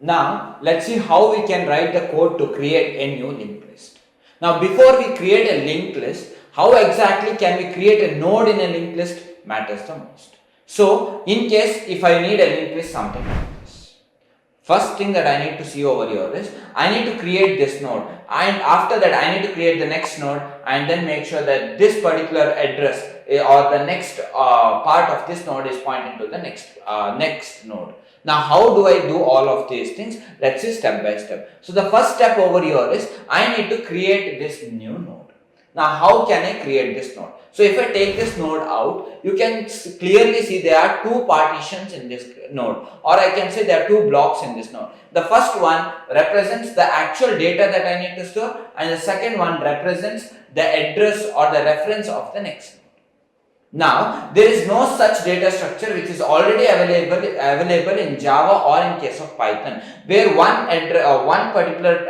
Now let's see how we can write the code to create a new linked list. Now before we create a linked list, how exactly can we create a node in a linked list matters the most. So in case if I need a linked list something like this, first thing that I need to see over here is I need to create this node, and after that I need to create the next node and then make sure that this particular address or the next part of this node is pointing to the next node. Now how do I do all of these things? Let's see step by step. So the first step over here is I need to create this new node. Now how can I create this node? So if I take this node out, you can clearly see there are two partitions in this node, or I can say there are two blocks in this node. The first one represents the actual data that I need to store, and the second one represents the address or the reference of the next node. Now, there is no such data structure which is already available in Java or in case of Python, where one particular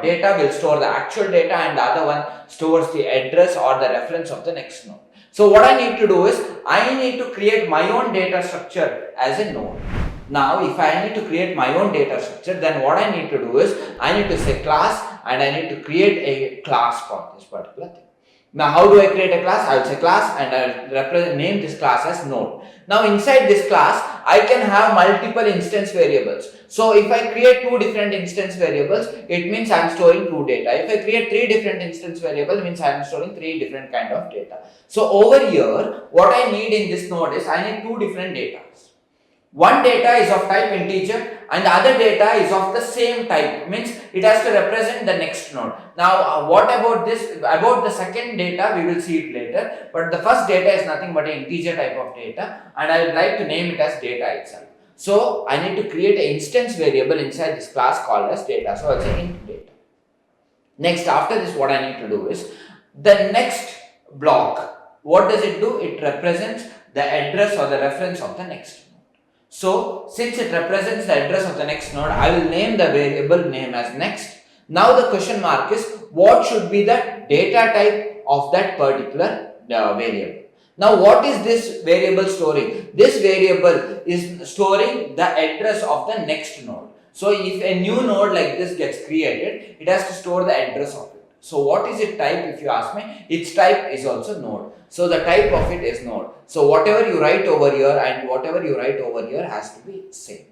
data will store the actual data and the other one stores the address or the reference of the next node. So what I need to do is I need to create my own data structure as a node. Now, if I need to create my own data structure, then what I need to do is I need to say class, and I need to create a class for this particular thing. Now, how do I create a class? I will say class and I will name this class as node. Now, inside this class, I can have multiple instance variables. So, if I create two different instance variables, it means I am storing two data. If I create three different instance variables, it means I am storing three different kind of data. So, over here, what I need in this node is I need two different data. One data is of type integer and the other data is of the same type, means it has to represent the next node. Now what about this? About the second data we will see it later, but the first data is nothing but an integer type of data, and I would like to name it as data itself. So I need to create an instance variable inside this class called as data. So I'll say int data. Next, after this, what I need to do is the next block. What does it do? It represents the address or the reference of the next node. So, since it represents the address of the next node, I will name the variable name as next. Now the question mark is what should be the data type of that particular variable. Now what is this variable storing? This variable is storing the address of the next node. So if a new node like this gets created, it has to store the address of it. So what is its type if you ask me? Its type is also node. So the type of it is node. So whatever you write over here and whatever you write over here has to be same.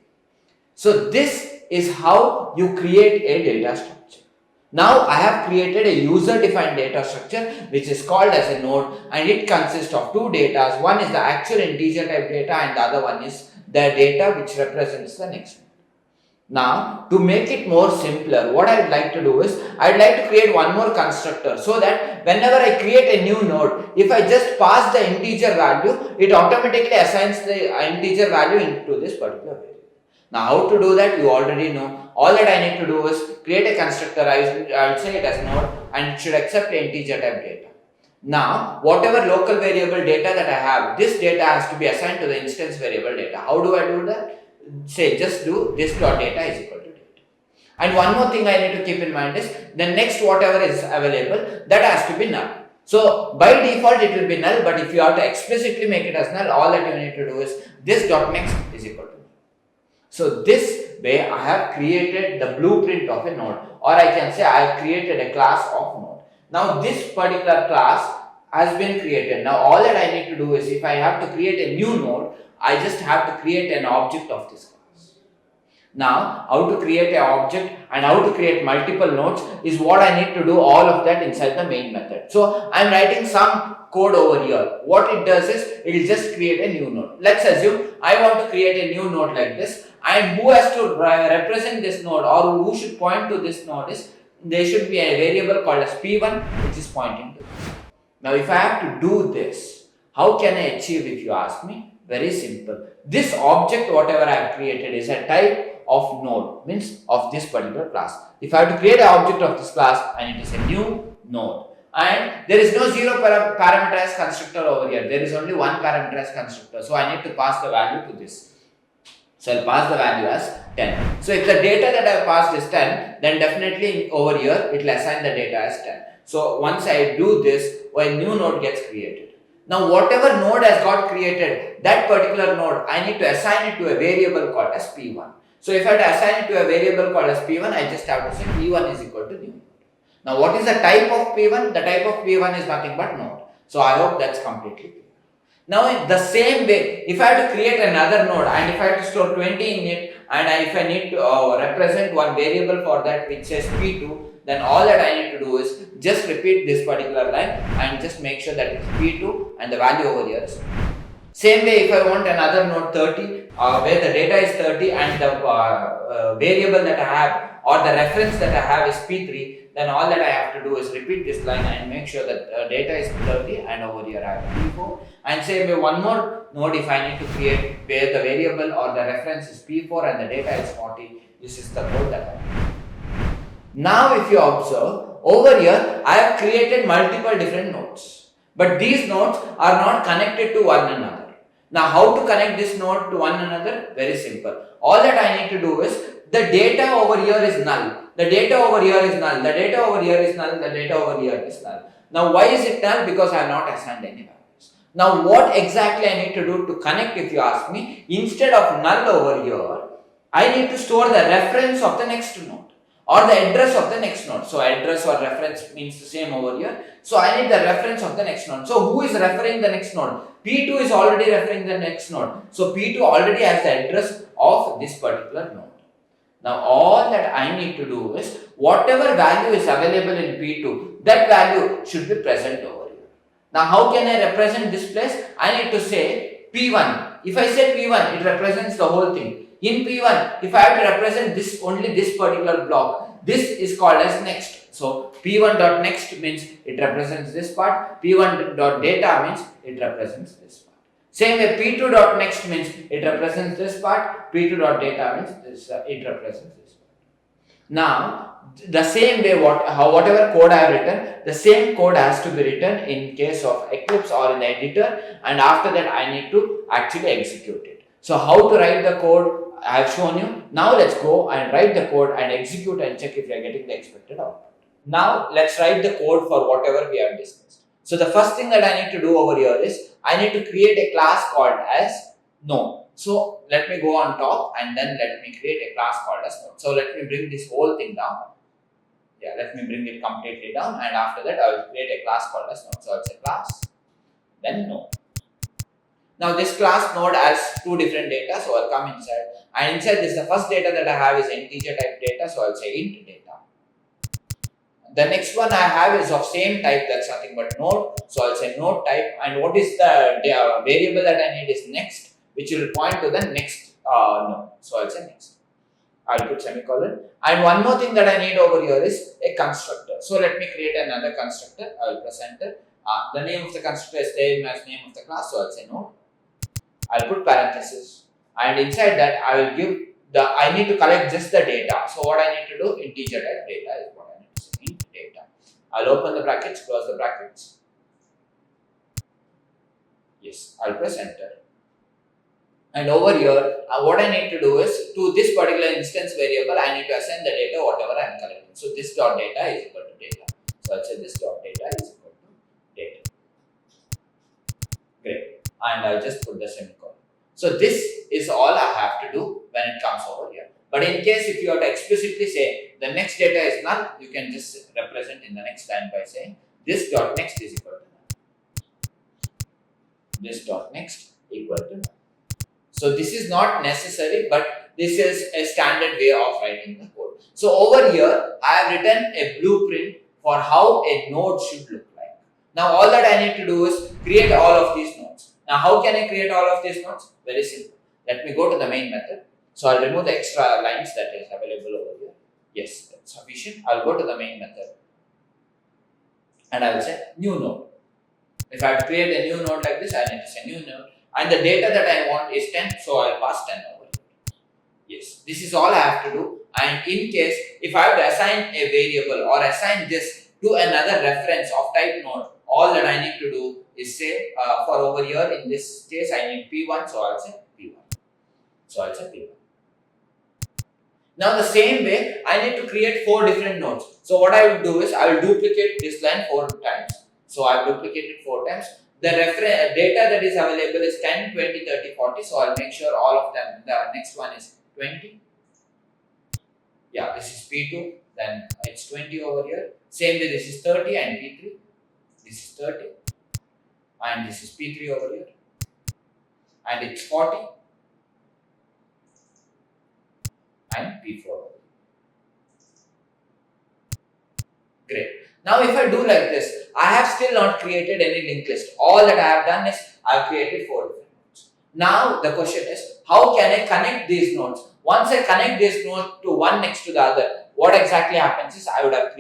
So this is how you create a data structure. Now I have created a user defined data structure which is called as a node, and it consists of two data. One is the actual integer type data and the other one is the data which represents the next node. Now, to make it more simpler, what I would like to do is, I would like to create one more constructor so that whenever I create a new node, if I just pass the integer value, it automatically assigns the integer value into this particular variable. Now, how to do that, you already know. All that I need to do is create a constructor, I will say it as node, and it should accept the integer type data. Now, whatever local variable data that I have, this data has to be assigned to the instance variable data. How do I do that? Say just do this dot data is equal to data. And one more thing I need to keep in mind is the next whatever is available, that has to be null. So by default it will be null, but if you have to explicitly make it as null, all that you need to do is this dot next is equal to null. So this way I have created the blueprint of a node, or I can say I have created a class of node. Now this particular class has been created. Now all that I need to do is, if I have to create a new node, I just have to create an object of this class. Now, how to create an object and how to create multiple nodes is what I need to do all of that inside the main method. So, I am writing some code over here. What it does is, it will just create a new node. Let's assume I want to create a new node like this, and who has to represent this node or who should point to this node is, there should be a variable called as P1 which is pointing to this. Now, if I have to do this, how can I achieve if you ask me? Very simple. This object whatever I have created is a type of node, means of this particular class. If I have to create an object of this class, and it is a new node, and there is no zero parameterized constructor over here, there is only one parameterized constructor, so I need to pass the value to this. So I'll pass the value as 10. So if the data that I have passed is 10, then definitely over here it will assign the data as 10. So once I do this, a new node gets created. Now whatever node has got created, that particular node, I need to assign it to a variable called as P1. So if I had to assign it to a variable called as P1, I just have to say P1 is equal to new node. Now what is the type of P1? The type of P1 is nothing but node. So I hope that's completely clear. Now in the same way, if I have to create another node and if I have to store 20 in it and if I need to represent one variable for that which says P2, then all that I need to do is just repeat this particular line and just make sure that it's P2 and the value over here is. Same way, if I want another node 30 where the data is 30 and the variable that I have or the reference that I have is P3, then all that I have to do is repeat this line and make sure that data is 30 and over here I have P4. And same way, one more node if I need to create where the variable or the reference is P4 and the data is 40, this is the code that I have. Now if you observe, over here I have created multiple different nodes, but these nodes are not connected to one another. Now how to connect this node to one another? Very simple. All that I need to do is, the data over here is null, the data over here is null, the data over here is null, the data over here is null. Now why is it null? Because I have not assigned any values. Now what exactly I need to do to connect, if you ask me, instead of null over here, I need to store the reference of the next node or the address of the next node. So address or reference means the same over here. So I need the reference of the next node. So who is referring the next node? P2 is already referring the next node. So P2 already has the address of this particular node. Now all that I need to do is, whatever value is available in P2, that value should be present over here. Now how can I represent this place? I need to say P1. If I say P1, it represents the whole thing. In P1, if I have to represent this only this particular block, this is called as next. So P1.next means it represents this part, P1.data means it represents this part. Same way, P2.next means it represents this part, P2.data means this, it represents this part. Now, the same way, whatever code I have written, the same code has to be written in case of Eclipse or in the editor, and after that I need to actually execute it. So how to write the code I have shown you. Now let's go and write the code and execute and check if we are getting the expected output. Now let's write the code for whatever we have discussed. So the first thing that I need to do over here is, I need to create a class called as node. So let me go on top and then let me create a class called as node. So let me bring this whole thing down. Yeah, let me bring it completely down, and after that I will create a class called as node. So it's a class, then node. Now this class node has two different data, so I'll come inside, and inside this, the first data that I have is integer type data, so I'll say int data. The next one I have is of same type, that's nothing but node, so I'll say node type, and what is the variable that I need is next, which will point to the next node, so I'll say next. I'll put semicolon, and one more thing that I need over here is a constructor. So let me create another constructor. I will press enter. The name of the constructor is same as name of the class, so I'll say node. I'll put parenthesis, and inside that I will give I need to collect just the data. So what I need to do, integer type data is what I need to say, int data. I'll open the brackets, close the brackets. Yes, I'll press enter. And over here, what I need to do is, to this particular instance variable, I need to assign the data whatever I am collecting. So this dot data is equal to data. So I'll say this dot data is equal to data. Great. And I'll just put the semicolon. So this is all I have to do when it comes over here. But in case if you have to explicitly say the next data is null, you can just represent in the next line by saying this dot next is equal to null. This dot next equal to null. So this is not necessary, but this is a standard way of writing the code. So over here, I have written a blueprint for how a node should look like. Now all that I need to do is create all of these nodes. Now how can I create all of these nodes? Very simple. Let me go to the main method. So I'll remove the extra lines that is available over here. Yes, that's sufficient. I'll go to the main method and I will say new node. If I have to create a new node like this, I need to say new node. And the data that I want is 10, so I'll pass 10 over here. Yes, this is all I have to do. And in case, if I have to assign a variable or assign this to another reference of type node, all that I need to do is say, for over here, in this case, I need P1, so I'll say P1. So I'll say P1. Now the same way, I need to create 4 different nodes. So what I will do is, I will duplicate this line 4 times. So I will duplicate it 4 times. The data that is available is 10, 20, 30, 40. So I'll make sure all of them, the next one is 20. Yeah, this is P2, then it's 20 over here. Same way, this is 30 and P3. This is 30 and this is P3 over here. And it's 40 and P4 over here. Great. Now if I do like this, I have still not created any linked list. All that I have done is I have created 4 different nodes. Now the question is, how can I connect these nodes? Once I connect this node to one next to the other, what exactly happens is I would have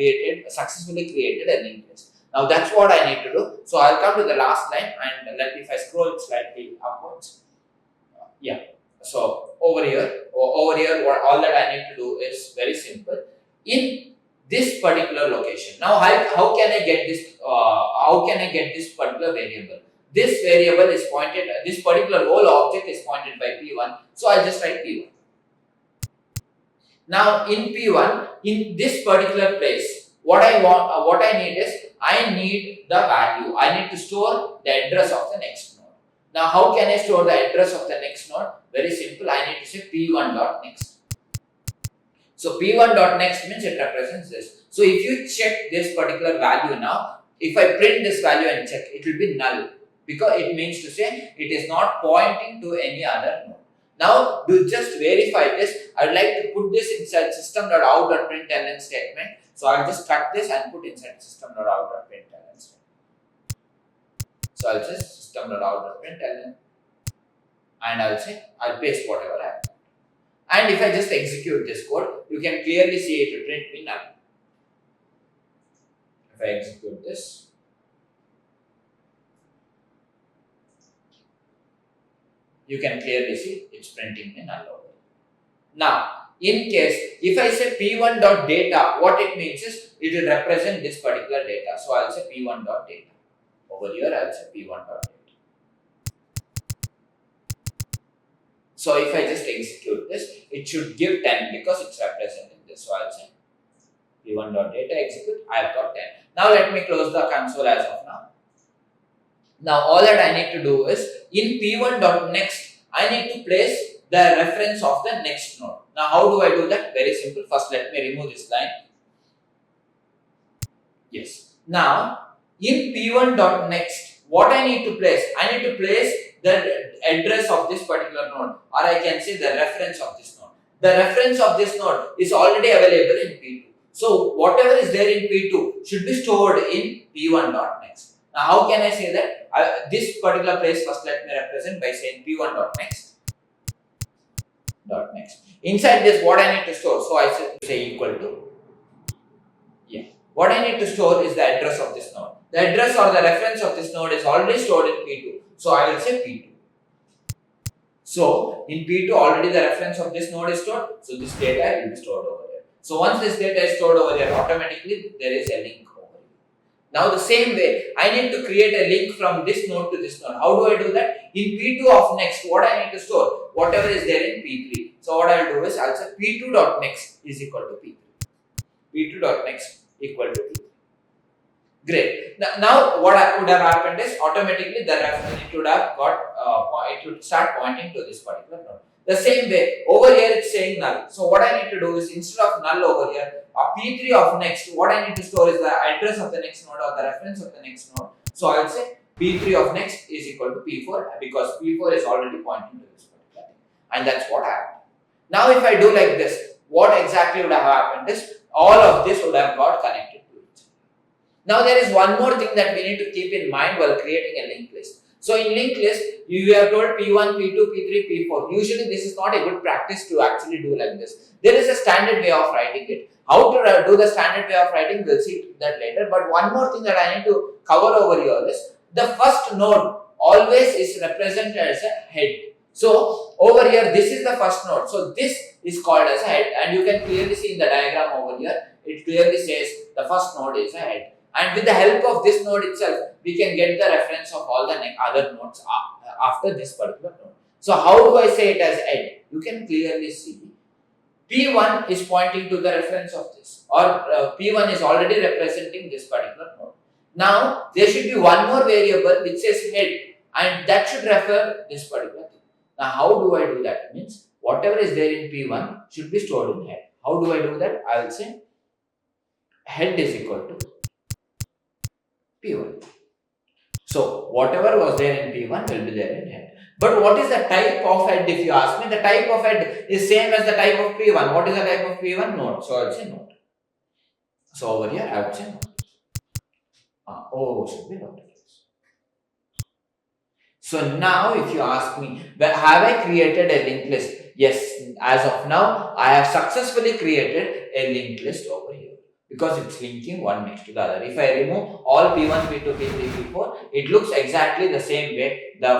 successfully created a linked list. Now that's what I need to do. So I'll come to the last line and if I scroll it slightly upwards. Yeah. So over here, what all that I need to do is very simple. In this particular location. Now, how can I get this? How can I get this particular variable? This variable is pointed. This particular whole object is pointed by P1. So I'll just write P1. Now, in P1, in this particular place, what I need is I need the value. I need to store the address of the next node. Now, how can I store the address of the next node? Very simple. I need to say P1.next. So P1.next means it represents this. So if you check this particular value now, if I print this value and check, it will be null because it means to say it is not pointing to any other node. Now to just verify this, I would like to put this inside system.out.println statement. So I'll just cut this and put inside system.out.println statement. So I'll say system.out.println and I'll paste whatever I have. And if I just execute this code, you can clearly see it will print me null. If I execute this, you can clearly see it's printing me null over. Now, in case, if I say p1.data, what it means is it will represent this particular data. So I'll say p1.data. Over here, I'll say p1.data. So if I just execute this, it should give 10 because it's representing this. So I'll say p1.data execute, I have got 10. Now let me close the console as of now. Now all that I need to do is in p1.next, I need to place the reference of the next node. Now how do I do that? Very simple. First let me remove this line. Yes. Now in p1.next, what I need to place? I need to place the address of this particular node, or I can say the reference of this node. The reference of this node is already available in P2. So whatever is there in P2 should be stored in P1.next. Now how can I say that? This particular place, first let me represent by saying P1.next. Next. Inside this, what I need to store? So I say equal to. Yeah. What I need to store is the address of this node. The address or the reference of this node is already stored in P2. So I will say P2. So in P2 already the reference of this node is stored. So this data will be stored over here. So once this data is stored over here, automatically there is a link over here. Now the same way, I need to create a link from this node to this node. How do I do that? In P2 of next, what I need to store? Whatever is there in P3. So what I will do is I will say P2.next is equal to P3. P2.next equal to P3. Great. Now what would have happened is automatically the reference it would have got it would start pointing to this particular node. The same way over here it's saying null. So what I need to do is instead of null over here, P3 of next, what I need to store is the address of the next node or the reference of the next node. So I will say P3 of next is equal to P4 because P4 is already pointing to this particular thing. And that's what happened. Now if I do like this, what exactly would have happened is all of this would have got connected to it. Now there is one more thing that we need to keep in mind while creating a linked list. So in linked list, you have told P1, P2, P3, P4. Usually this is not a good practice to actually do like this. There is a standard way of writing it. How to do the standard way of writing, we'll see that later. But one more thing that I need to cover over here is the first node always is represented as a head. So over here, this is the first node. So this is called as a head, and you can clearly see in the diagram over here, it clearly says the first node is a head. And with the help of this node itself, we can get the reference of all the other nodes after this particular node. So how do I say it as head? You can clearly see P1 is pointing to the reference of this, or P1 is already representing this particular node. Now there should be one more variable which says head, and that should refer this particular thing. Now how do I do that? Means whatever is there in P1 should be stored in head. How do I do that? I will say head is equal to P1. So whatever was there in P1 will be there in head. But what is the type of head if you ask me? The type of head is same as the type of P1. What is the type of P1? Node. So I will say node. So over here I will say node. O should be node. So now if you ask me, have I created a linked list? Yes, as of now, I have successfully created a linked list over here because it's linking one next to the other. If I remove all P1, P2, P3, P4, it looks exactly the same way the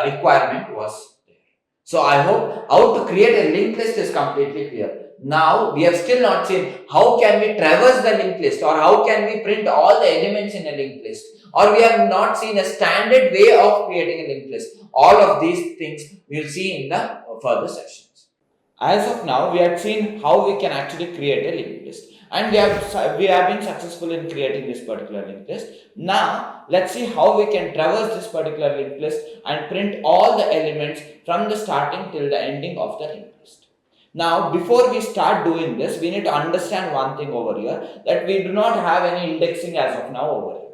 requirement was there. So I hope how to create a linked list is completely clear. Now we have still not seen how can we traverse the linked list or how can we print all the elements in a linked list, or we have not seen a standard way of creating a linked list. All of these things we will see in the further sessions. As of now, we have seen how we can actually create a linked list, and we have been successful in creating this particular linked list. Now let's see how we can traverse this particular linked list and print all the elements from the starting till the ending of the linked list. Now, before we start doing this, we need to understand one thing over here, that we do not have any indexing as of now over here.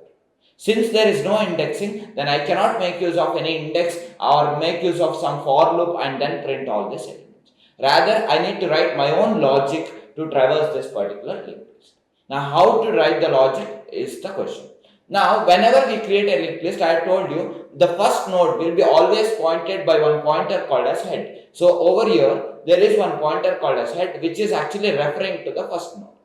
Since there is no indexing, then I cannot make use of any index or make use of some for loop and then print all these elements. Rather, I need to write my own logic to traverse this particular linked list. Now, how to write the logic is the question. Now, whenever we create a linked list, I told you the first node will be always pointed by one pointer called as head. So, over here, there is one pointer called as head, which is actually referring to the first node.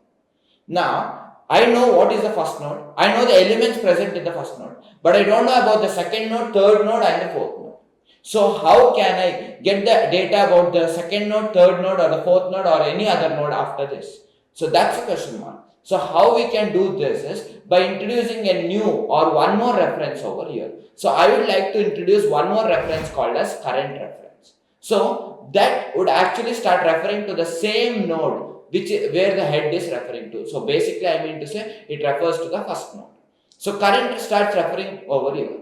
Now, I know what is the first node. I know the elements present in the first node, but I don't know about the second node, third node, and the fourth node. So, how can I get the data about the second node, third node, or the fourth node, or any other node after this? So, that's a question mark. So, how we can do this is by introducing a new or one more reference over here. So, I would like to introduce one more reference called as current reference. So, that would actually start referring to the same node where the head is referring to. So, basically I mean to say it refers to the first node. So, current starts referring over here.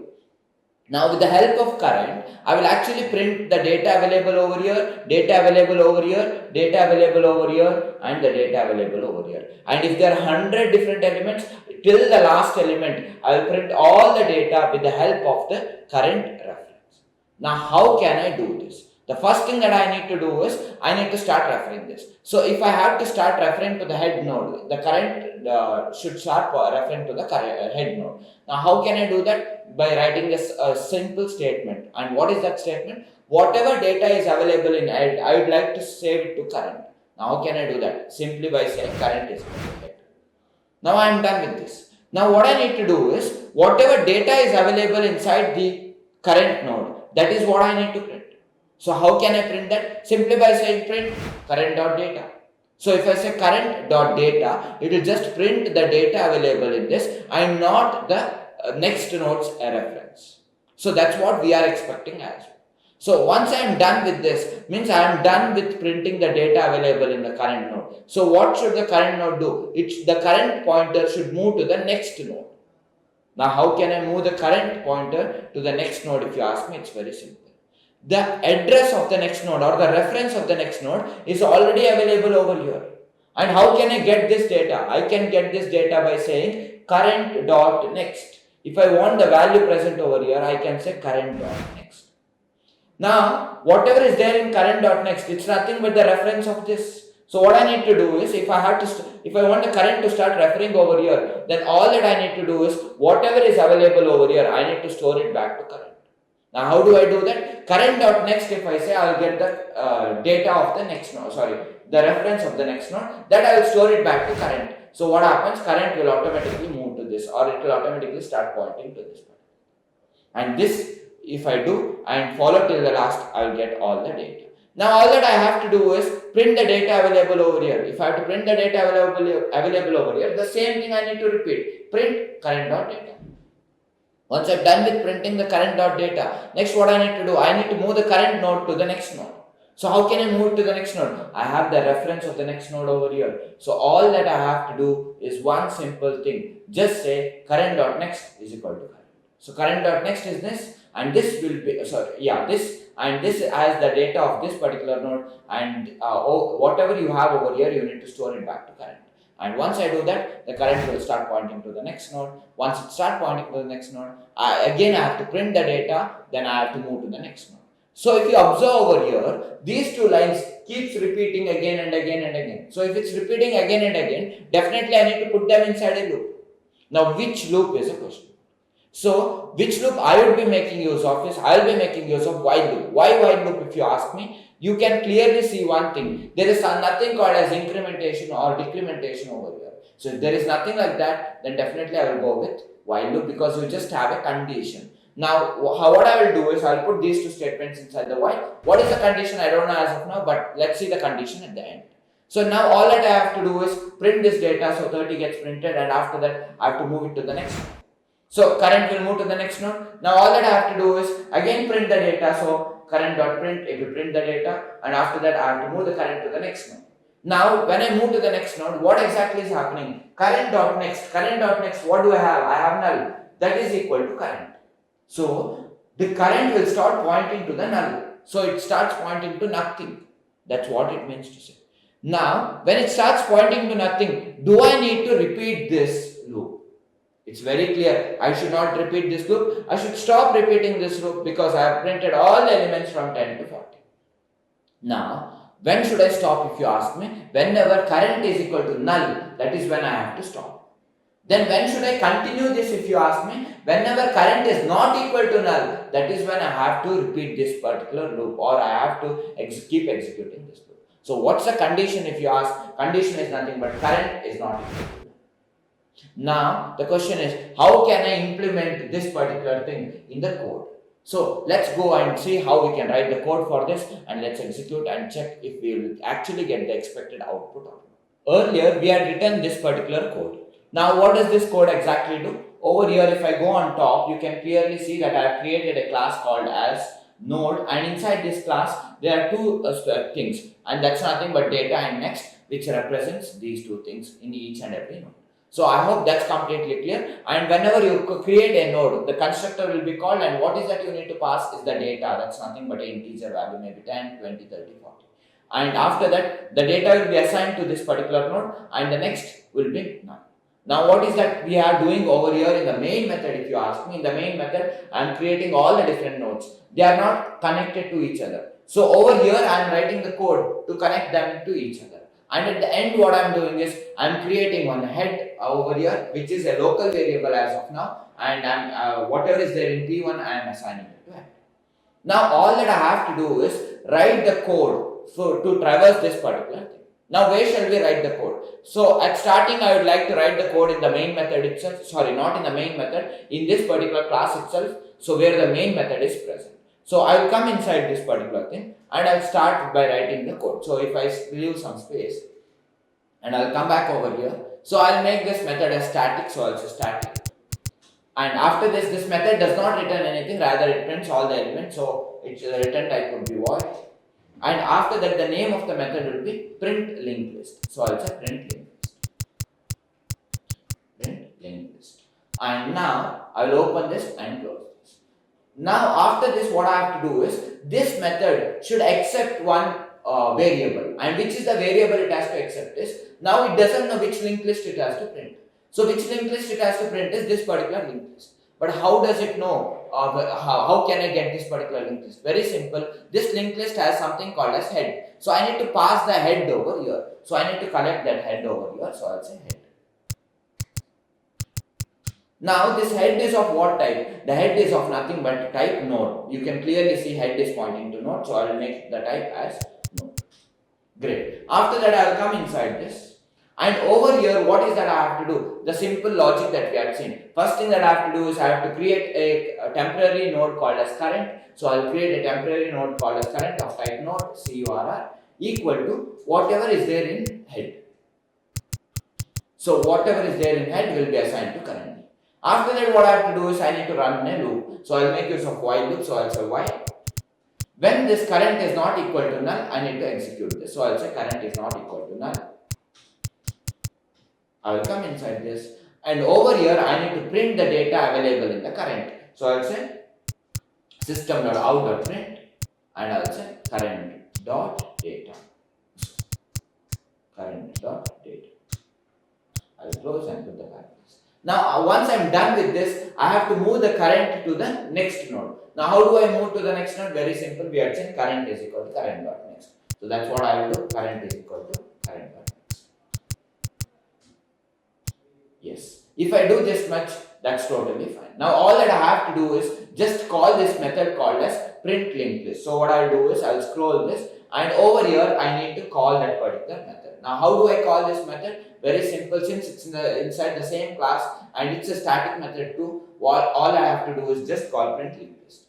Now, with the help of current, I will actually print the data available over here, data available over here, data available over here, and the data available over here. And if there are 100 different elements, till the last element, I will print all the data with the help of the current reference. Now, how can I do this? The first thing that I need to do is, I need to start referring this. So, if I have to start referring to the head node, the current should start referring to the head node. Now, how can I do that? By writing a simple statement. And what is that statement? Whatever data is available in head, I would like to save it to current. Now, how can I do that? Simply by saying current is equal to head. Now, I am done with this. Now, what I need to do is, whatever data is available inside the current node, that is what I need to print. So, how can I print that? Simply by saying print current.data. So, if I say current.data, it will just print the data available in this and not the next node's reference. So, that's what we are expecting as well. So, once I am done with this, means I am done with printing the data available in the current node. So, what should the current node do? The current pointer should move to the next node. Now, how can I move the current pointer to the next node? If you ask me, it's very simple. The address of the next node or the reference of the next node is already available over here. And how can I get this data? I can get this data by saying current.next. If I want the value present over here, I can say current.next. Now, whatever is there in current.next, it's nothing but the reference of this. So what I need to do is, if I want the current to start referring over here, then all that I need to do is, whatever is available over here, I need to store it back to current. Now, how do I do that? Current.next, if I say, I will get the data of the next node, the reference of the next node, that I will store it back to current. So, what happens? Current will automatically move to this, or it will automatically start pointing to this point. And this, if I do and follow till the last, I will get all the data. Now, all that I have to do is print the data available over here. If I have to print the data available over here, the same thing I need to repeat. Print current.data. Once I'm done with printing the current.data, next what I need to do? I need to move the current node to the next node. So how can I move to the next node? I have the reference of the next node over here. So all that I have to do is one simple thing. Just say current.next is equal to current. So current.next is this, and this will be this, and this as the data of this particular node, and whatever you have over here, you need to store it back to current. And once I do that, the current will start pointing to the next node. Once it starts pointing to the next node, again I have to print the data, then I have to move to the next node. So if you observe over here, these two lines keeps repeating again and again and again. So if it's repeating again and again, definitely I need to put them inside a loop. Now which loop is a question? So which loop I would be making use of is, I will be making use of while loop. Why while loop if you ask me? You can clearly see one thing. There is nothing called as incrementation or decrementation over here. So if there is nothing like that, then definitely I will go with while loop, because you just have a condition. Now what I will do is, I will put these two statements inside the while. What is the condition? I don't know as of now, but let's see the condition at the end. So now all that I have to do is print this data, so 30 gets printed, and after that I have to move it to the next node. So current will move to the next node. Now all that I have to do is again print the data, so current.print, it will print the data, and after that I have to move the current to the next node. Now when I move to the next node, what exactly is happening? Current.next, what do I have? I have null, that is equal to current. So the current will start pointing to the null. So it starts pointing to nothing. That's what it means to say. Now when it starts pointing to nothing, do I need to repeat this loop? It's very clear. I should not repeat this loop. I should stop repeating this loop, because I have printed all the elements from 10 to 40. Now, when should I stop if you ask me? Whenever current is equal to null, that is when I have to stop. Then when should I continue this if you ask me? Whenever current is not equal to null, that is when I have to repeat this particular loop, or I have to keep executing this loop. So what's the condition if you ask? Condition is nothing but current is not equal to null. Now the question is, how can I implement this particular thing in the code? So let's go and see how we can write the code for this, and let's execute and check if we will actually get the expected output or not. Earlier we had written this particular code. Now what does this code exactly do? Over here, if I go on top, you can clearly see that I have created a class called as node, and inside this class there are two things, and that's nothing but data and next, which represents these two things in each and every node. So I hope that's completely clear. And whenever you create a node, the constructor will be called, and what is that you need to pass is the data. That's nothing but an integer value, maybe 10, 20, 30, 40. And after that, the data will be assigned to this particular node, and the next will be none. Now what is that we are doing over here in the main method? If you ask me, in the main method, I am creating all the different nodes. They are not connected to each other. So over here, I am writing the code to connect them to each other. And at the end, what I am doing is, I am creating one head over here, which is a local variable as of now, and whatever is there in P1, I am assigning it to head. Now all that I have to do is write the code to traverse this particular thing. Now where shall we write the code? So at starting, I would like to write the code in the main method itself. Sorry, not in the main method, in this particular class itself. So where the main method is present. So I will come inside this particular thing, and I'll start by writing the code. So if I leave some space, and I'll come back over here. So I'll make this method as static, so I'll say static. And after this method does not return anything, rather it prints all the elements, so its return type would be void. And after that, the name of the method will be print linked list. So I'll say print linked list. Print linked list. And now I will open this and close this. Now after this, what I have to do is, this method should accept one variable, and which is the variable it has to accept is, now it doesn't know which linked list it has to print. So which linked list it has to print is this particular linked list. But how does it know? How can I get this particular linked list? Very simple. This linked list has something called as head. So I need to pass the head over here. So I need to collect that head over here. So I'll say head. Now this head is of what type? The head is of nothing but type node. You can clearly see head is pointing to node. So I will make the type as node. Great. After that, I will come inside this. And over here, what is that I have to do? The simple logic that we have seen. First thing that I have to do is, I have to create a temporary node called as current. So I will create a temporary node called as current of type node curr equal to whatever is there in head. So whatever is there in head will be assigned to current. After that, what I have to do is, I need to run a loop. So I will make use of while loop. So I will say while. When this current is not equal to null, I need to execute this. So I will say current is not equal to null. I will come inside this, and over here I need to print the data available in the current. So I will say system.out.print, and I will say current.data. Current.data. I will close and put the parentheses. Now, once I am done with this, I have to move the current to the next node. Now, how do I move to the next node? Very simple. We are saying current is equal to current.next. So that's what I will do. Current is equal to current.next. Yes. If I do this much, that's totally fine. Now, all that I have to do is just call this method called as print linked list. So what I'll do is I'll scroll this, and over here I need to call that particular method. Now, how do I call this method? Very simple. Since it's inside the same class and it's a static method too, all I have to do is just call print linked list.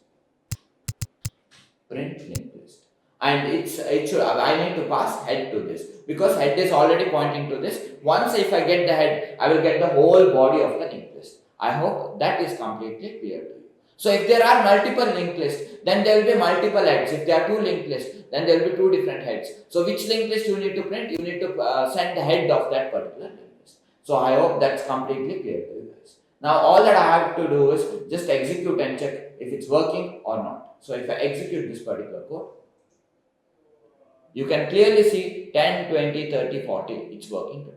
Print linked list. And I need to pass head to this, because head is already pointing to this. Once if I get the head, I will get the whole body of the linked list. I hope that is completely clear to you. So if there are multiple linked lists, then there will be multiple heads. If there are two linked lists, then there will be two different heads. So which linked list you need to print? You need to send the head of that particular linked list. So I hope that's completely clear to you guys. Now all that I have to do is just execute and check if it's working or not. So if I execute this particular code, you can clearly see 10, 20, 30, 40, it's working totally.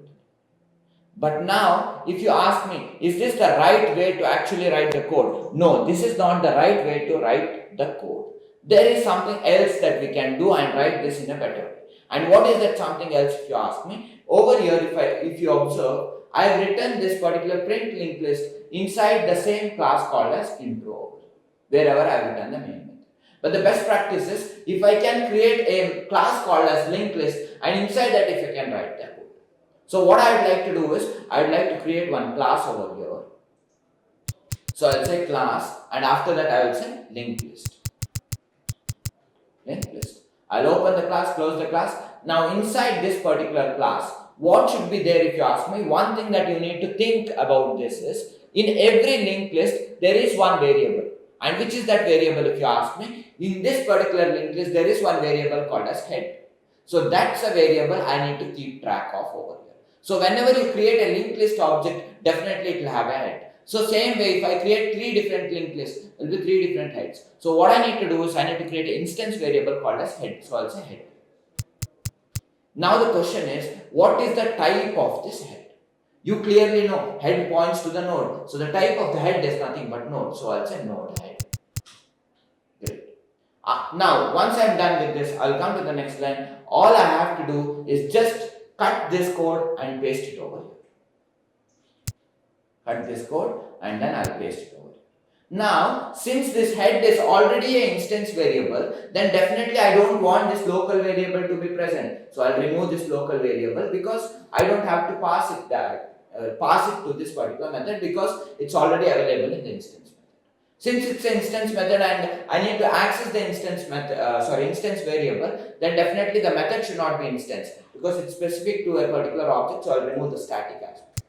But now, if you ask me, is this the right way to actually write the code? No, this is not the right way to write the code. There is something else that we can do and write this in a better way. And what is that something else, if you ask me? Over here, if you observe, I have written this particular print linked list inside the same class called as intro, wherever I have written the main method. But the best practice is, if I can create a class called as linked list, and inside that if I can write the code. So what I would like to do is, I would like to create one class over here. So I will say class, and after that I will say linked list. Linked list. I will open the class, close the class. Now inside this particular class, what should be there if you ask me? One thing that you need to think about this is, in every linked list, there is one variable. And which is that variable if you ask me? In this particular linked list, there is one variable called as head. So that's a variable I need to keep track of over here. So whenever you create a linked list object, definitely it will have a head. So same way, if I create 3 different linked lists, there will be 3 different heads. So what I need to do is, I need to create an instance variable called as head. So I'll say head. Now the question is, what is the type of this head? You clearly know, head points to the node. So the type of the head is nothing but node. So I'll say node head. Great. Now, once I'm done with this, I'll come to the next line. All I have to do is just cut this code and paste it over here. Cut this code and then I'll paste it over here. Now, since this head is already an instance variable, then definitely I don't want this local variable to be present. So I'll remove this local variable, because I don't have to pass it to this particular method, because it's already available in the instance method. Since it's an instance method and I need to access the instance variable, then definitely the method should not be instance, because it's specific to a particular object. So I'll remove the static aspect.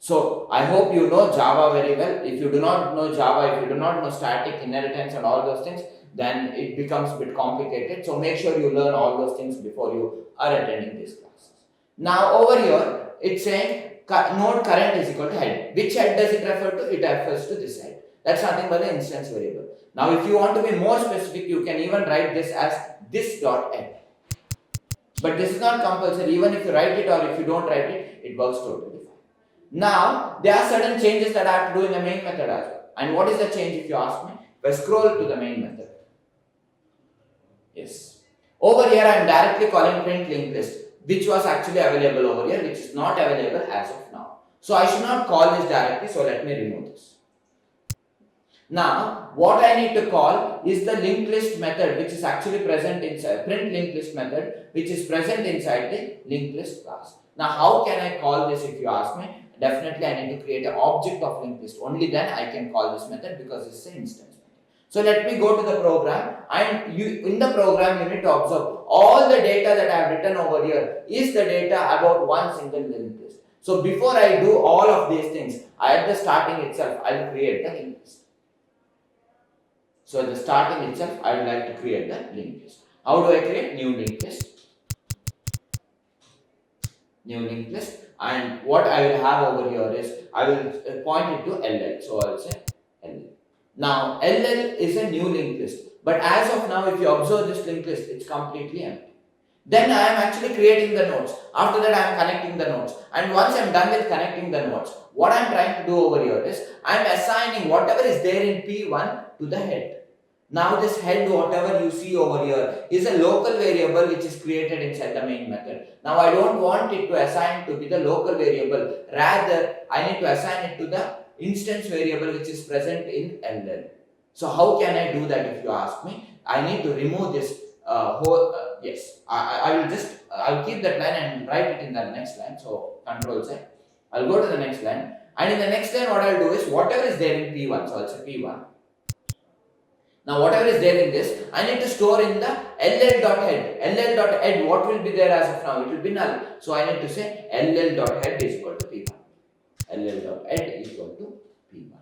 So I hope you know Java very well. If you do not know Java, if you do not know static, inheritance and all those things, then it becomes a bit complicated. So make sure you learn all those things before you are attending these classes. Now over here, it's saying node current is equal to head. Which head does it refer to? It refers to this head. That's nothing but the instance variable. Now if you want to be more specific, you can even write this as this.head. But this is not compulsory. Even if you write it or if you don't write it, it works totally fine. Now, there are certain changes that I have to do in the main method as well. And what is the change if you ask me? If I scroll to the main method. Yes. Over here I am directly calling print linked list, which was actually available over here, which is not available as of now. So I should not call this directly, so let me remove this. Now, what I need to call is the linked list method, which is actually present inside print linked list method, which is present inside the linked list class. Now, how can I call this if you ask me? Definitely I need to create an object of linked list. Only then I can call this method, because it's an instance method. So let me go to the program, and in the program you need to observe all the data that I have written over here is the data about one single linked list. So before I do all of these things, at the starting itself I will create the linked list. So at the starting itself I would like to create the linked list. How do I create? New linked list. New linked list. And what I will have over here is, I will point it to LL. So I will say LL. Now LL is a new linked list, but as of now, if you observe this linked list, it's completely empty. Then I am actually creating the nodes. After that, I am connecting the nodes. And once I am done with connecting the nodes, what I am trying to do over here is I am assigning whatever is there in P1 to the head. Now this head, whatever you see over here, is a local variable which is created inside the main method. Now I don't want it to assign to be the local variable. Rather, I need to assign it to the instance variable which is present in LL. So how can I do that if you ask me? I need to remove this whole, yes, I will just, I'll keep that line and write it in the next line. So Control Z. I'll go to the next line. And in the next line, what I'll do is whatever is there in P1, so I'll say P1. Now whatever is there in this, I need to store in the ll.head. ll.head, what will be there as of now? It will be null. So I need to say ll.head is equal to P1. ll.head is equal to P1.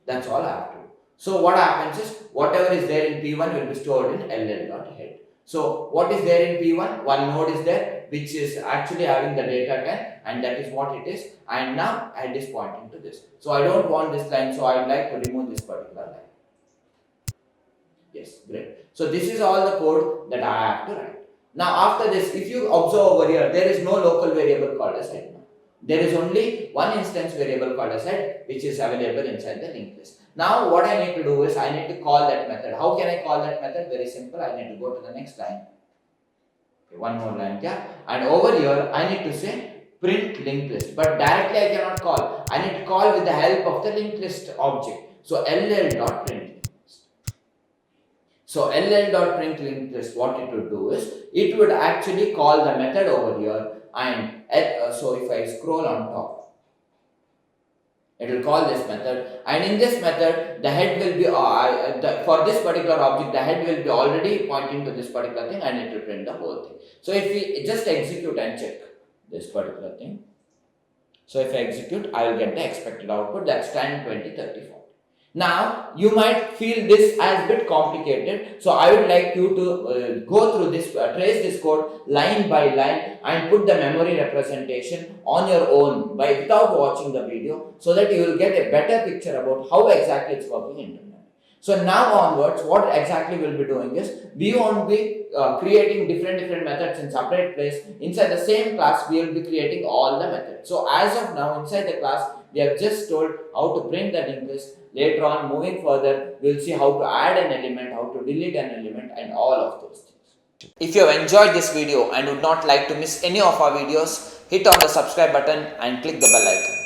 That's all I have to do. So what happens is, whatever is there in P1 will be stored in ll.head. So what is there in P1? One node is there, which is actually having the data 10, and that is what it is. And now head is pointing to this. So I don't want this line, so I would like to remove this particular line. Yes, great. So this is all the code that I have to write. Now after this, if you observe over here, there is no local variable called as head. There is only one instance variable called as head, which is available inside the linked list. Now what I need to do is I need to call that method. How can I call that method? Very simple. I need to go to the next line. Okay, one more line, yeah. And over here I need to say print linked list, but directly I cannot call. I need to call with the help of the linked list object. So ll.print. So ll.print linked list, what it would do is, it would actually call the method over here, and so if I scroll on top, it will call this method, and in this method, the head will be, for this particular object, the head will be already pointing to this particular thing, and it will print the whole thing. So if we just execute and check this particular thing, so if I execute, I will get the expected output, that's 10, 20, 30, 40. Now, you might feel this as a bit complicated, so I would like you to go through this, trace this code line by line and put the memory representation on your own without watching the video, so that you will get a better picture about how exactly it's working internally. So now onwards, what exactly we'll be doing is, we won't be creating different methods in separate place. Inside the same class, we will be creating all the methods. So as of now, inside the class, we have just told how to print the linked list. Later on, moving further, we will see how to add an element, how to delete an element, and all of those things. If you have enjoyed this video and would not like to miss any of our videos, hit on the subscribe button and click the bell icon.